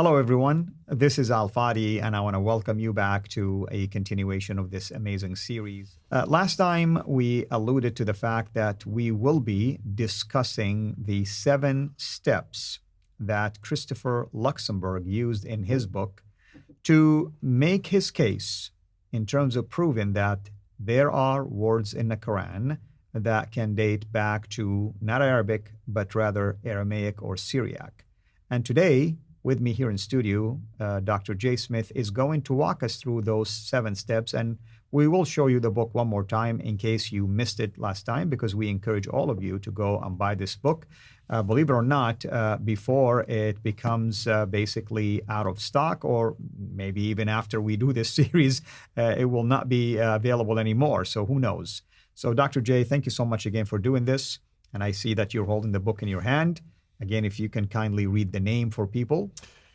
Hello, everyone. This is Faldi, and I want to welcome you back to a continuation of this amazing series. Last time, we alluded to the fact that we will be discussing the 7 steps that Christopher Luxenberg used in his book to make his case in terms of proving that there are words in the Quran that can date back to not Arabic, but rather Aramaic or Syriac. And today, with me here in studio, Dr. J. Smith is going to walk us through those 7 steps, and we will show you the book one more time in case you missed it last time, because we encourage all of you to go and buy this book. Believe it or not, before it becomes basically out of stock, or maybe even after we do this series, it will not be available anymore. So who knows? So Dr. J, thank you so much again for doing this. And I see that you're holding the book in your hand. Again, if you can kindly read the name for people.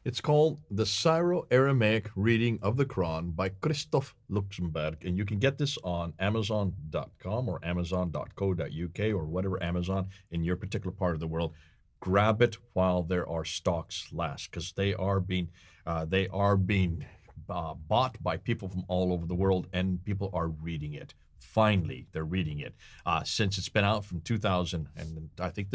It's called The Syro-Aramaic Reading of the Quran by Christoph Luxenberg. And you can get this on Amazon.com or Amazon.co.uk or whatever Amazon in your particular part of the world. Grab it while there are stocks last, because they are being bought by people from all over the world, and people are reading it. Finally, they're reading it. Since it's been out from 2000, and I think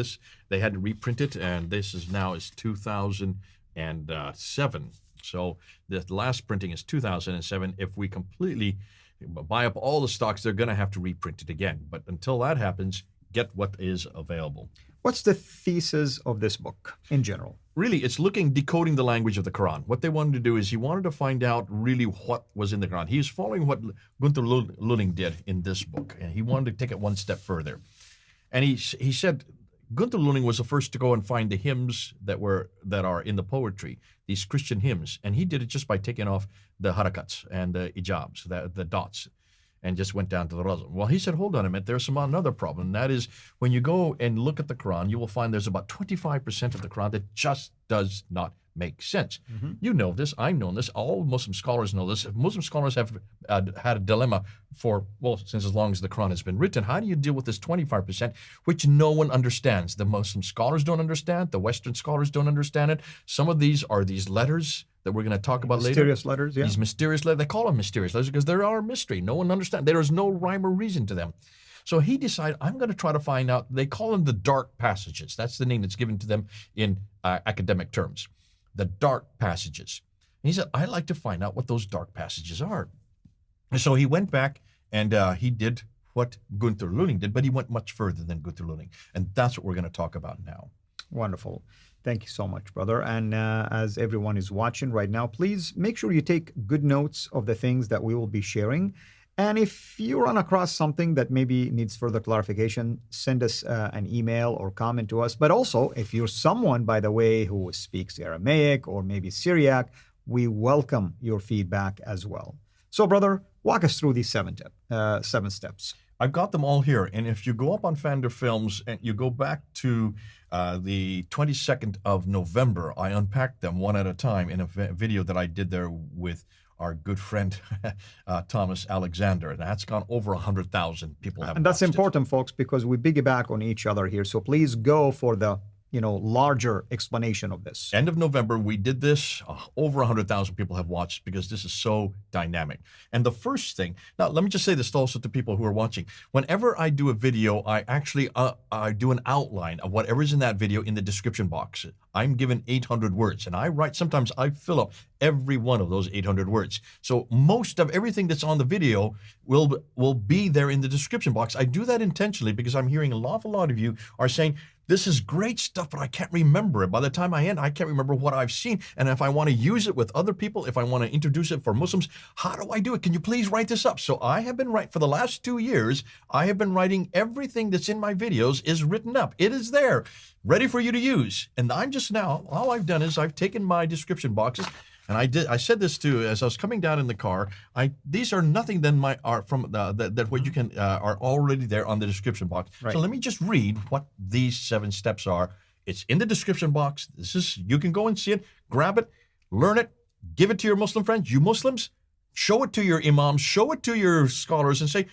they had to reprint it, and this is 2007. So the last printing is 2007. If we completely buy up all the stocks, they're going to have to reprint it again. But until that happens, get what is available. What's the thesis of this book in general? Really, it's decoding the language of the Quran. What they wanted to do is he wanted to find out really what was in the Quran. He's following what Gunther Lulling did in this book, and he wanted to take it one step further. And he said Gunther Lulling was the first to go and find the hymns that are in the poetry, these Christian hymns, and he did it just by taking off the harakats and the ijabs, the dots, and just went down to the razm. Well, he said, hold on a minute, there's another problem. And that is, when you go and look at the Quran, you will find there's about 25% of the Quran that just does not make sense. Mm-hmm. You know this, I've known this, all Muslim scholars know this. Muslim scholars have had a dilemma since as long as the Quran has been written. How do you deal with this 25%, which no one understands? The Muslim scholars don't understand, the Western scholars don't understand it. Some of these are these letters that we're going to talk about later. Mysterious letters, yeah. These mysterious letters, they call them mysterious letters because there are mystery. No one understands. There is no rhyme or reason to them. So he decided, I'm going to try to find out. They call them the dark passages. That's the name that's given to them in academic terms. The dark passages. And he said, I'd like to find out what those dark passages are. And so he went back and he did what Gunther Lulling did, but he went much further than Gunther Lulling. And that's what we're going to talk about now. Wonderful. Thank you so much, brother. And as everyone is watching right now, please make sure you take good notes of the things that we will be sharing. And if you run across something that maybe needs further clarification, send us an email or comment to us. But also, if you're someone, by the way, who speaks Aramaic or maybe Syriac, we welcome your feedback as well. So, brother, walk us through these 7 steps. I've got them all here. And if you go up on Fander Films and you go back to the 22nd of November, I unpacked them one at a time in a video that I did there with our good friend, Thomas Alexander. And that's gone over 100,000 people have watched it. And that's important, folks, because we piggyback on each other here. So please go for the larger explanation of this. End of November, we did this. Over 100,000 people have watched because this is so dynamic. And the first thing, now let me just say this also to people who are watching. Whenever I do a video, I actually I do an outline of whatever's in that video in the description box. I'm given 800 words, and sometimes I fill up every one of those 800 words. So most of everything that's on the video will be there in the description box. I do that intentionally because I'm hearing an awful lot of you are saying, this is great stuff, but I can't remember it. By the time I end, I can't remember what I've seen. And if I want to use it with other people, if I want to introduce it for Muslims, how do I do it? Can you please write this up? So I have been for the last 2 years, I have been writing everything that's in my videos is written up. It is there, ready for you to use. And I'm just now, all I've done is I've taken my description boxes, and I said this too as I was coming down in the car. These are nothing than that what you can are already there on the description box. Right. So let me just read what these 7 steps are. It's in the description box. You can go and see it, grab it, learn it, give it to your Muslim friends. You Muslims, show it to your imams, show it to your scholars, and say,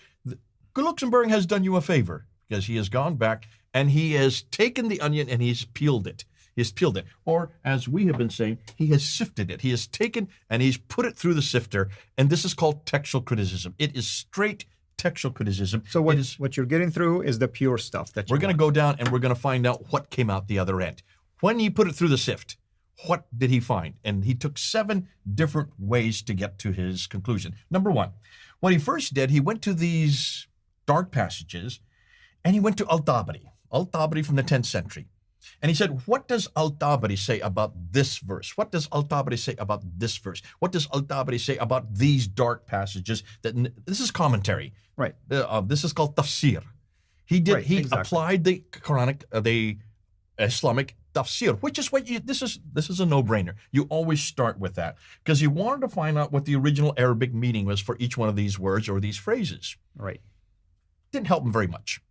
Luxemburg has done you a favor, because he has gone back and he has taken the onion and he's peeled it. He has peeled it. Or, as we have been saying, he has sifted it. He has taken and he's put it through the sifter. And this is called textual criticism. It is straight textual criticism. So what you're getting through is the pure stuff that we're going to go down and we're going to find out what came out the other end. When he put it through the sift, what did he find? And he took 7 different ways to get to his conclusion. Number 1, what he first did, he went to these dark passages and he went to Al-Tabari from the 10th century. And he said, what does Al-Tabari say about this verse? What does Al-Tabari say about this verse? What does Al-Tabari say about these dark passages? This is commentary. Right. This is called tafsir. He exactly. applied the Quranic, the Islamic tafsir, which is what this is a no-brainer. You always start with that because you wanted to find out what the original Arabic meaning was for each one of these words or these phrases. Right. Didn't help him very much.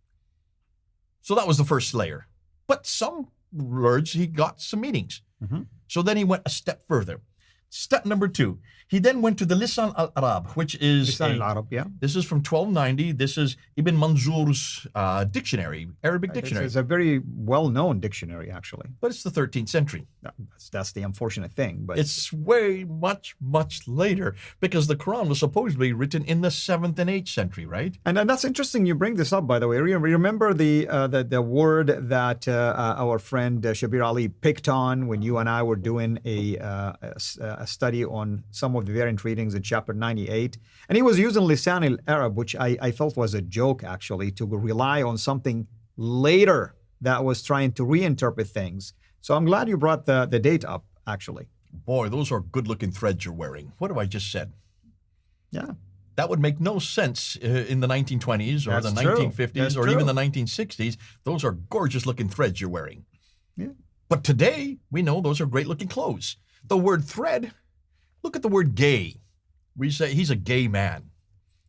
So that was the first layer. But some words, he got some meanings. Mm-hmm. So then he went a step further. Step number 2, he then went to the Lisan al-Arab, which is Lisan al-Arab, yeah. This is from 1290. This is Ibn Manzur's dictionary, Arabic dictionary. It's a very well-known dictionary, actually. But it's the 13th century. That's the unfortunate thing. But it's way much later because the Quran was supposedly written in the 7th and 8th century, right? And that's interesting you bring this up, by the way. Remember the word that our friend Shabir Ali picked on when you and I were doing a study on some of the variant readings in chapter 98. And he was using Lisan al-Arab, which I felt was a joke, actually, to rely on something later that was trying to reinterpret things. So I'm glad you brought the date up, actually. Boy, those are good-looking threads you're wearing. What have I just said? Yeah. That would make no sense in the 1920s or That's the true. 1950s That's or true. even the 1960s. Those are gorgeous-looking threads you're wearing. Yeah. But today, we know those are great-looking clothes. The word thread, look at the word gay. We say he's a gay man.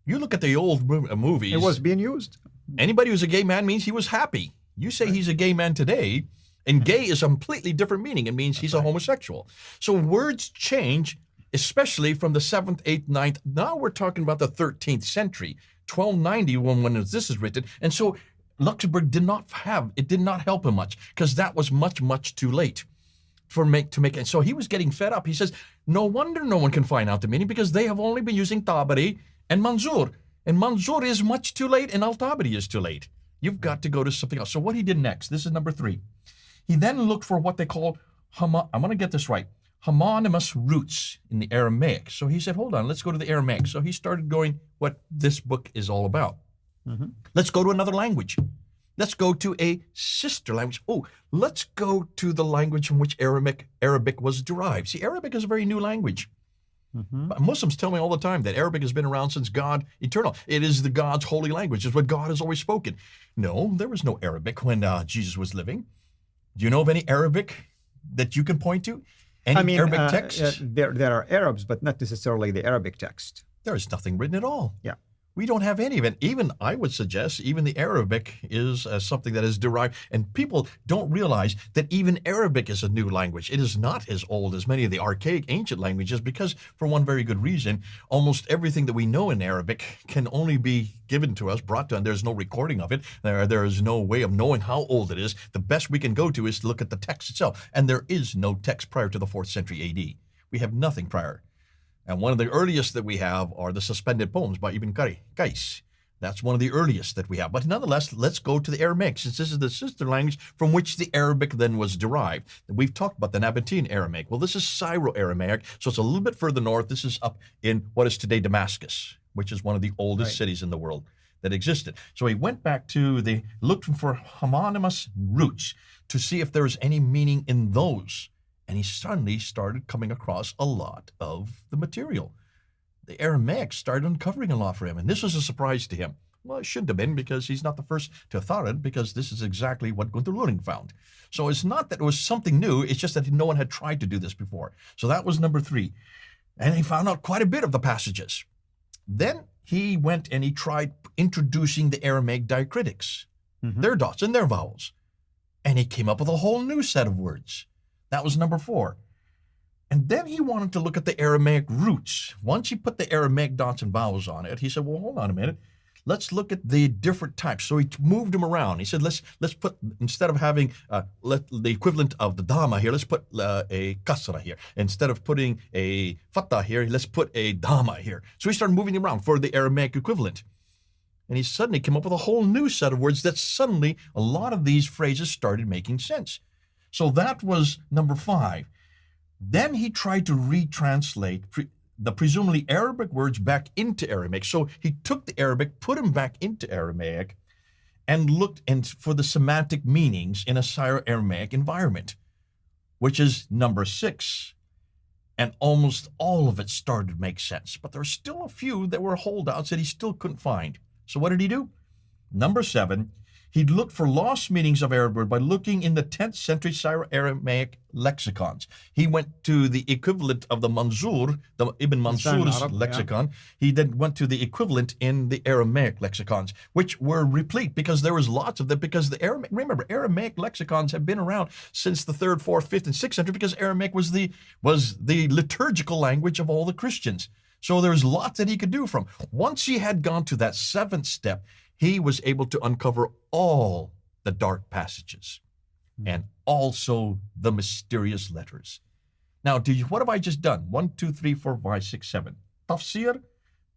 You look at the old movies. It was being used. Anybody who's a gay man means he was happy. You say he's a gay man today, and gay is a completely different meaning. It means he's a homosexual. So words change, especially from the 7th, 8th, 9th. Now we're talking about the 13th century, 1290 when this is written. And so Luxembourg did not help him much because that was much too late to make it. So he was getting fed up. He says, no wonder no one can find out the meaning because they have only been using Tabari and Manzur. And Manzur is much too late and Al-Tabari is too late. You've got to go to something else. So what he did next, this is number 3. He then looked for what they call, I'm going to get this right, homonymous roots in the Aramaic. So he said, hold on, let's go to the Aramaic. So he started going what this book is all about. Mm-hmm. Let's go to another language. Let's go to a sister language. Oh, let's go to the language from which Arabic was derived. See, Arabic is a very new language. Mm-hmm. Muslims tell me all the time that Arabic has been around since God eternal. It is the God's holy language. It's what God has always spoken. No, there was no Arabic when Jesus was living. Do you know of any Arabic that you can point to? Any Arabic texts? There are Arabs, but not necessarily the Arabic text. There is nothing written at all. Yeah. We don't have any of it. Even, I would suggest, even the Arabic is something that is derived. And people don't realize that even Arabic is a new language. It is not as old as many of the archaic ancient languages because, for one very good reason, almost everything that we know in Arabic can only be given to us, brought to us. There's no recording of it. There is no way of knowing how old it is. The best we can go to is to look at the text itself. And there is no text prior to the 4th century AD. We have nothing prior. And one of the earliest that we have are the suspended poems by Ibn Qais. That's one of the earliest that we have. But nonetheless, let's go to the Aramaic, since this is the sister language from which the Arabic then was derived. We've talked about the Nabatean Aramaic. Well, this is Syro-Aramaic, so it's a little bit further north. This is up in what is today Damascus, which is one of the oldest cities in the world that existed. So he went back to looked for homonymous roots to see if there was any meaning in those. And he suddenly started coming across a lot of the material. The Aramaic started uncovering a lot for him, and this was a surprise to him. Well, it shouldn't have been because he's not the first to have thought it, because this is exactly what Gunther Luning found. So it's not that it was something new, it's just that no one had tried to do this before. So that was number 3. And he found out quite a bit of the passages. Then he went and he tried introducing the Aramaic diacritics, their dots and their vowels. And he came up with a whole new set of words. That was number 4. And then he wanted to look at the Aramaic roots. Once he put the Aramaic dots and vowels on it, he said, well, hold on a minute. let's look at the different types. So he moved them around. He said, let's put, instead of having the equivalent of the dhamma here, let's put a kasra here. Instead of putting a fatha here, let's put a dhamma here. So he started moving them around for the Aramaic equivalent. And he suddenly came up with a whole new set of words that suddenly a lot of these phrases started making sense. So that was number 5. Then he tried to retranslate the presumably Arabic words back into Aramaic. So he took the Arabic, put them back into Aramaic, and looked for the semantic meanings in a Syro-Aramaic environment, which is number 6. And almost all of it started to make sense. But there were still a few that were holdouts that he still couldn't find. So what did he do? Number 7, he looked for lost meanings of Arabic word by looking in the 10th century Syro-Aramaic lexicons. He went to the equivalent of the Manzur, the Ibn Mansur's lexicon. Yeah. He then went to the equivalent in the Aramaic lexicons, which were replete because there was lots of them. Because the Aramaic, remember, Aramaic lexicons have been around since the 3rd, 4th, 5th, and 6th century because Aramaic was the liturgical language of all the Christians. So there's lots that he could do from. Once he had gone to that 7th step, he was able to uncover all the dark passages and also the mysterious letters. Now, what have I just done? 1, 2, 3, 4, 5, 6, 7. Tafsir.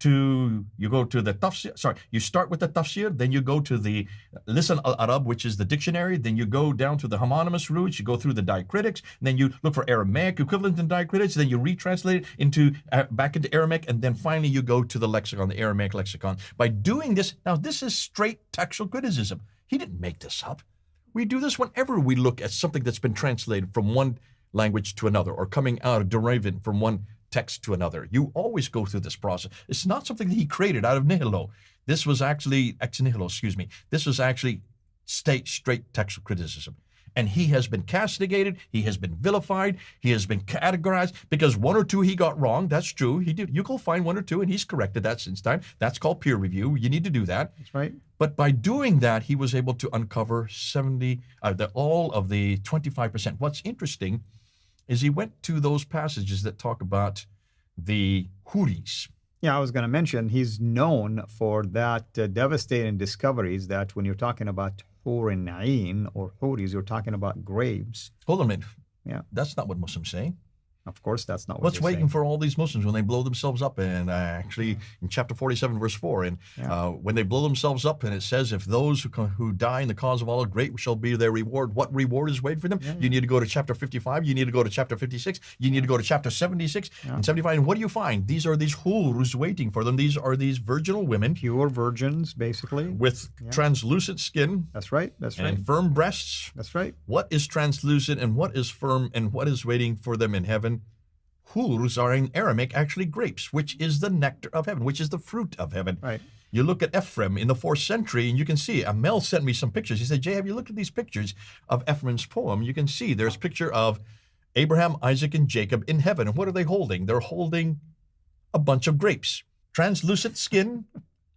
You go to the tafsir, you start with the tafsir, then you go to the Lisan al-Arab, which is the dictionary, then you go down to the homonymous roots, you go through the diacritics, then you look for Aramaic equivalent in diacritics, then you retranslate it back into Aramaic, and then finally you go to the lexicon, the Aramaic lexicon. By doing this, now this is straight textual criticism. He didn't make this up. We do this whenever we look at something that's been translated from one language to another, or coming out, deriving from one text to another. You always go through this process. It's not something that he created out of nihilo. This was actually, ex nihilo, excuse me. This was actually straight textual criticism. And he has been castigated, he has been vilified, he has been categorized, because 1 or 2 he got wrong. That's true. He did. You go find 1 or 2 and he's corrected that since time. That's called peer review. You need to do that. That's right. But by doing that, he was able to uncover all of the 25%. What's interesting is he went to those passages that talk about the Huris. Yeah, I was going to mention he's known for that devastating discoveries that when you're talking about Hur and Ain or Huris, you're talking about grapes. Hold on a minute. Yeah. That's not what Muslims say. Of course, that's not what What's they're waiting saying. for all these Muslims when they blow themselves up? And actually, in chapter 47, verse 4, and when they blow themselves up, and it says, if those who die in the cause of Allah, great shall be their reward. What reward is waiting for them? You need to go to chapter 55. You need to go to chapter 56. You need to go to chapter 76 and 75. And what do you find? These are these hurs waiting for them. These are these virginal women. Pure virgins, basically. With translucent skin. That's right. That's right. And firm breasts. That's right. What is translucent and what is firm and what is waiting for them in heaven? Hurs are in Aramaic actually grapes, which is the nectar of heaven, which is the fruit of heaven. Right. You look at Ephraim in the 4th century, and you can see, Mel sent me some pictures. He said, Jay, have you looked at these pictures of Ephraim's poem? You can see there's a picture of Abraham, Isaac, and Jacob in heaven. And what are they holding? They're holding a bunch of grapes. Translucent skin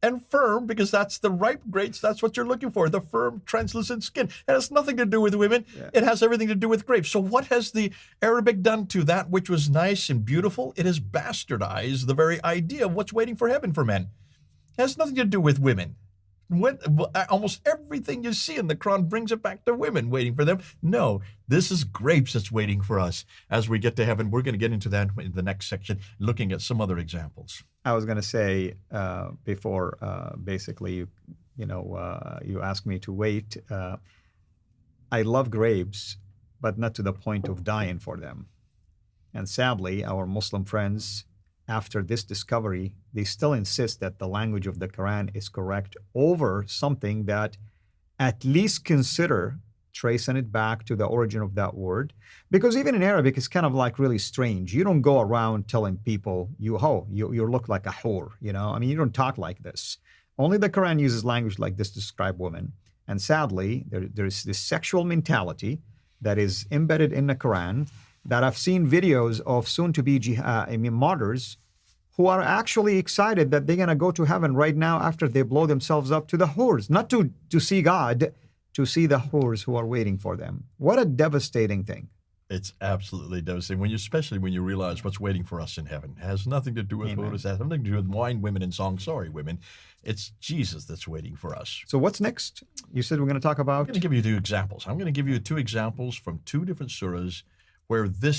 and firm, because that's the ripe grapes. That's what you're looking for, the firm, translucent skin. It has nothing to do with women. Yeah. It has everything to do with grapes. So what has the Arabic done to that which was nice and beautiful? It has bastardized the very idea of what's waiting for heaven for men. It has nothing to do with women. Almost everything you see in the Quran brings it back to women waiting for them. No, this is grapes that's waiting for us as we get to heaven. We're going to get into that in the next section, looking at some other examples. I was going to say before, basically, you asked me to wait. I love grapes, but not to the point of dying for them. And sadly, our Muslim friends, after this discovery, they still insist that the language of the Quran is correct over something that at least consider tracing it back to the origin of that word. Because even in Arabic, it's kind of like really strange. You don't go around telling people, you look like a whore, I mean, you don't talk like this. Only the Quran uses language like this to describe women. And sadly, there's this sexual mentality that is embedded in the Quran that I've seen videos of soon-to-be martyrs who are actually excited that they're going to go to heaven right now after they blow themselves up to the whores, not to see God, to see the whores who are waiting for them. What a devastating thing. It's absolutely devastating especially when you realize what's waiting for us in heaven. It has nothing to do with Amen. food. It has nothing to do with wine, women, and song. Sorry, women. It's Jesus that's waiting for us. So what's next? You said we're going to talk about? I'm going to give you 2 examples. I'm going to give you 2 examples from 2 different surahs where this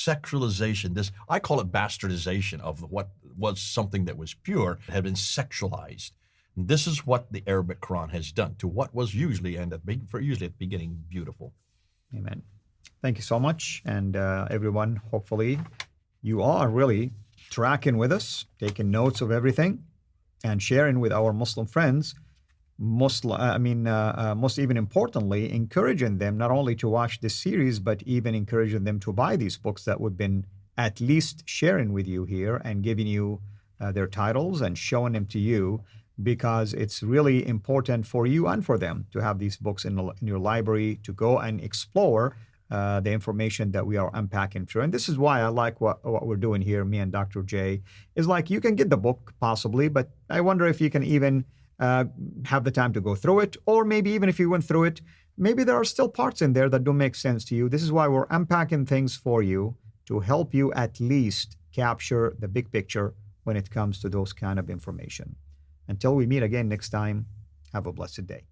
sexualization, I call it bastardization of what was something that was pure, had been sexualized. And this is what the Arabic Quran has done to what was usually, usually at the beginning, beautiful. Amen. Thank you so much. And everyone, hopefully you are really tracking with us, taking notes of everything, and sharing with our Muslim friends. Most even importantly, encouraging them not only to watch this series, but even encouraging them to buy these books that we've been at least sharing with you here and giving you their titles and showing them to you, because it's really important for you and for them to have these books in your library to go and explore the information that we are unpacking through. And this is why I like what we're doing here, me and Dr. J, is like you can get the book possibly, but I wonder if you can even have the time to go through it, or maybe even if you went through it, maybe there are still parts in there that don't make sense to you. This is why we're unpacking things for you to help you at least capture the big picture when it comes to those kind of information. Until we meet again next time, have a blessed day.